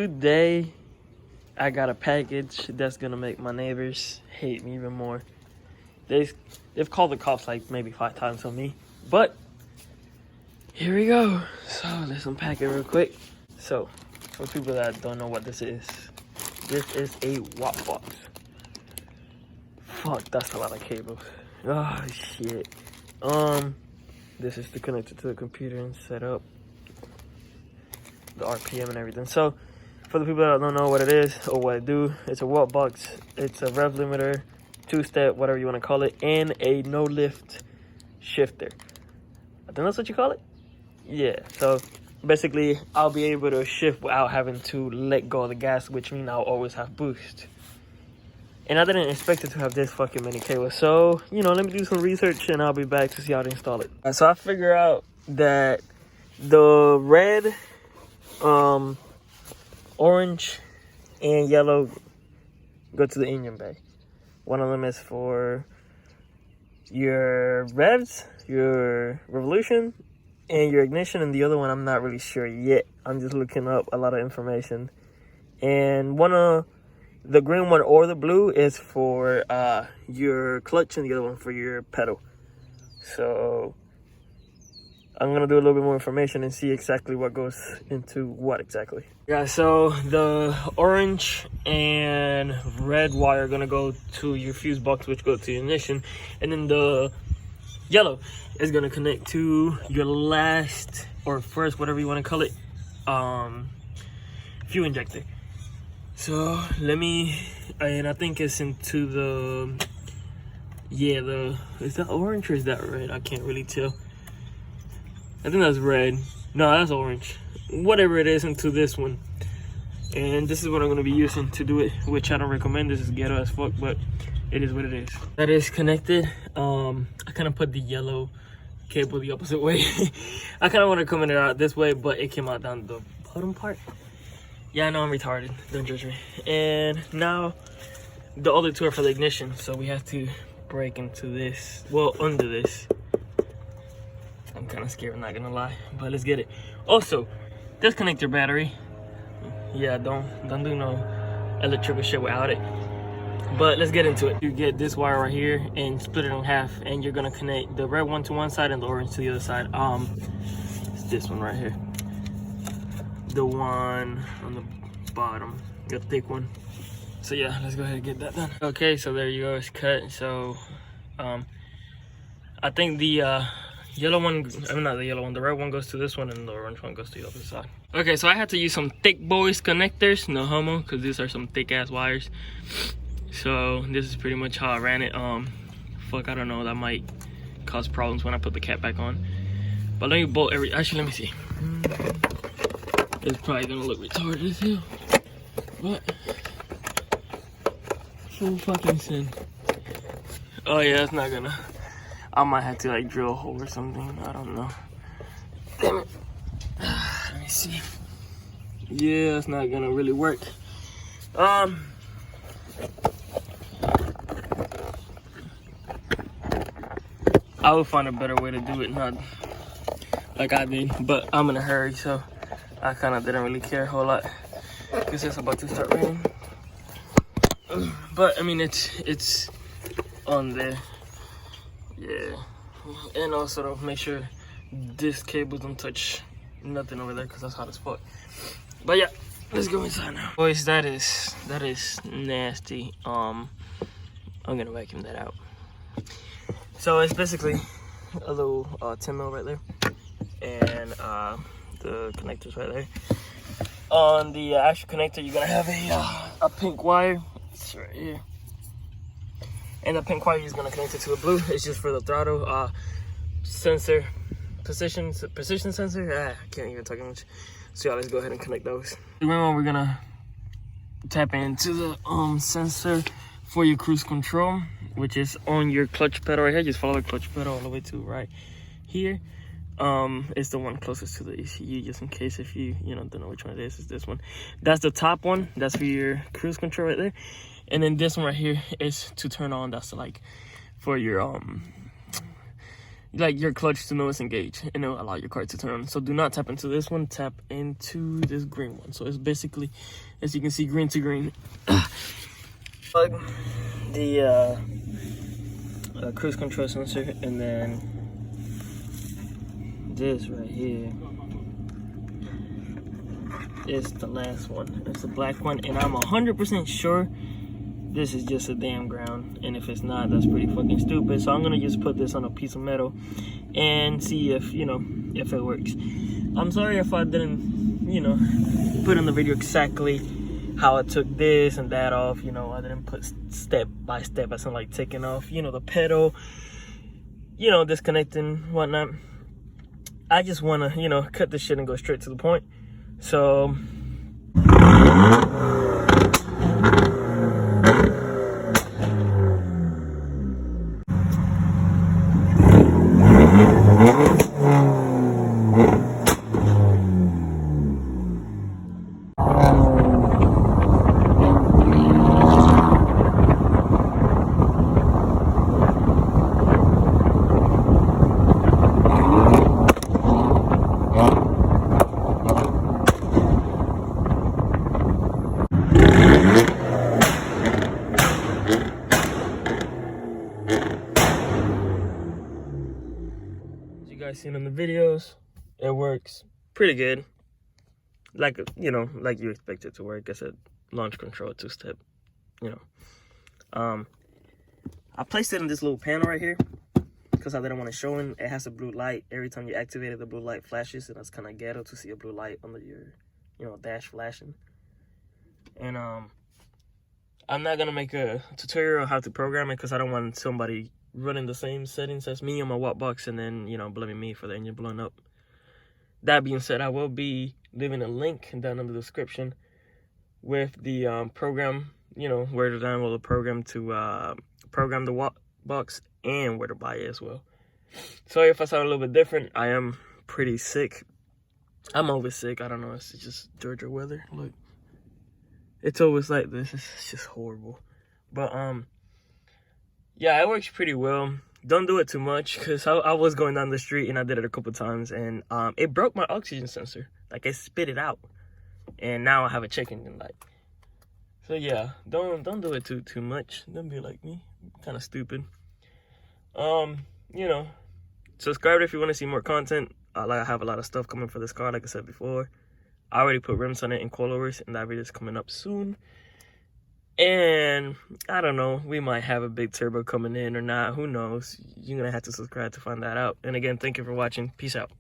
Today, I got a package that's gonna make my neighbors hate me even more. They've called the cops like maybe 5 times on me, but here we go. So let's unpack it real quick. So for people that don't know what this is a Wotbox. Fuck, that's a lot of cables. Oh shit. This is to connect it to the computer and set up the RPM and everything. So for the people that don't know what it is or what it do, it's a Wotbox. It's a rev limiter, 2-step, whatever you want to call it, and a no lift shifter. I think that's what you call it. Yeah. So basically, I'll be able to shift without having to let go of the gas, which means I'll always have boost. And I didn't expect it to have this fucking many cables. So, you know, let me do some research and I'll be back to see how to install it. So I figure out that the red, orange, and yellow go to the engine bay. One of them is for your revs, your revolution, and your ignition, and the other one I'm not really sure yet. I'm just looking up a lot of information. And one of the green one or the blue is for your clutch, and the other one for your pedal. So I'm gonna do a little bit more information and see exactly what goes into what exactly. Yeah, so the orange and red wire are gonna go to your fuse box, which goes to your ignition, and then the yellow is gonna connect to your last or first, whatever you want to call it, fuel injector. So let me, and I think it's into the, yeah, is that orange or is that red? I can't really tell. I think that's red. No, that's orange. Whatever it is, into this one. And this is what I'm going to be using to do it, which I don't recommend. This is ghetto as fuck, but it is what it is. That is connected. I kind of put the yellow cable the opposite way. I kind of want to come in it out this way, but it came out down the bottom part. Yeah, I know I'm retarded. Don't judge me. And now the other two are for the ignition. So we have to break into this. Well, under this. I'm kind of scared, I'm not gonna lie, but let's get it. Also, disconnect your battery. Yeah, don't do no electrical shit without it. But let's get into it. You get this wire right here and split it in half, and you're gonna connect the red one to one side and the orange to the other side. It's this one right here. The one on the bottom, the thick one. So yeah, let's go ahead and get that done. Okay, so there you go, it's cut. So I think the yellow one, I mean not the yellow one, the red one goes to this one and the orange one goes to the other side. Okay, so I had to use some thick boys connectors, no homo, because these are some thick ass wires. So this is pretty much how I ran it. Fuck, I don't know, that might cause problems when I put the cap back on. But let me bolt actually let me see. It's probably gonna look retarded as hell, but full fucking sin. Oh yeah, it's not gonna, I might have to like drill a hole or something. I don't know. Damn it. Let me see. Yeah, it's not gonna really work. I will find a better way to do it, not like I did. But I'm in a hurry, so I kind of didn't really care a whole lot because it's about to start raining. But I mean, it's on there. Yeah, and also to make sure this cable don't touch nothing over there because that's hot as fuck. But yeah, let's go inside now. Boys, that is nasty. I'm gonna vacuum that out. So it's basically a little 10 mil right there, and the connectors right there. On the actual connector, you're gonna have a pink wire. It's right here. And the pink wire is gonna connect it to a blue. It's just for the throttle sensor, position sensor. I can't even talk much. So yeah, let's go ahead and connect those. Remember, we're gonna tap into the sensor for your cruise control, which is on your clutch pedal right here. Just follow the clutch pedal all the way to right here. It's the one closest to the ECU, just in case if you don't know which one it is. It's this one. That's the top one. That's for your cruise control right there. And then this one right here is to turn on. That's like for your like your clutch to know it's engaged, and it'll allow your car to turn on. So do not tap into this one, tap into this green one. So it's basically, as you can see, green to green. Plug the cruise control sensor, and then this right here is the last one. It's the black one, and I'm 100% sure this is just a damn ground, and if it's not, that's pretty fucking stupid. So I'm gonna just put this on a piece of metal and see if, you know, if it works. I'm sorry if I didn't, you know, put in the video exactly how I took this and that off. You know, I didn't put step by step. I sound like taking off, you know, the pedal, you know, disconnecting, whatnot. I just wanna, you know, cut this shit and go straight to the point. So seen in the videos, it works pretty good, like, you know, like you expect it to work. I said launch control, 2-step, you know. I placed it in this little panel right here because I didn't want to show him. It has a blue light. Every time you activate it, the blue light flashes, and that's kind of ghetto to see a blue light under your, you know, dash flashing. And I'm not gonna make a tutorial on how to program it because I don't want somebody running the same settings as me on my Wotbox and then, you know, blaming me for the engine blowing up. That being said, I will be leaving a link down in the description with the program, you know, where to download the program to program the Wotbox and where to buy it as well. Sorry if I sound a little bit different. I am pretty sick. I'm always sick. I don't know. It's just Georgia weather. Look, it's always like this. It's just horrible. But yeah, it works pretty well. Don't do it too much because I was going down the street and I did it a couple times, and it broke my oxygen sensor. Like, it spit it out, and now I have a check engine light. So yeah, don't do it too much. Don't be like me, kind of stupid. You know, subscribe if you want to see more content. I have a lot of stuff coming for this car, like I said before. I already put rims on it and coilovers, and that video is coming up soon. And I don't know, we might have a big turbo coming in or not. Who knows? You're gonna have to subscribe to find that out. And again, thank you for watching. Peace out.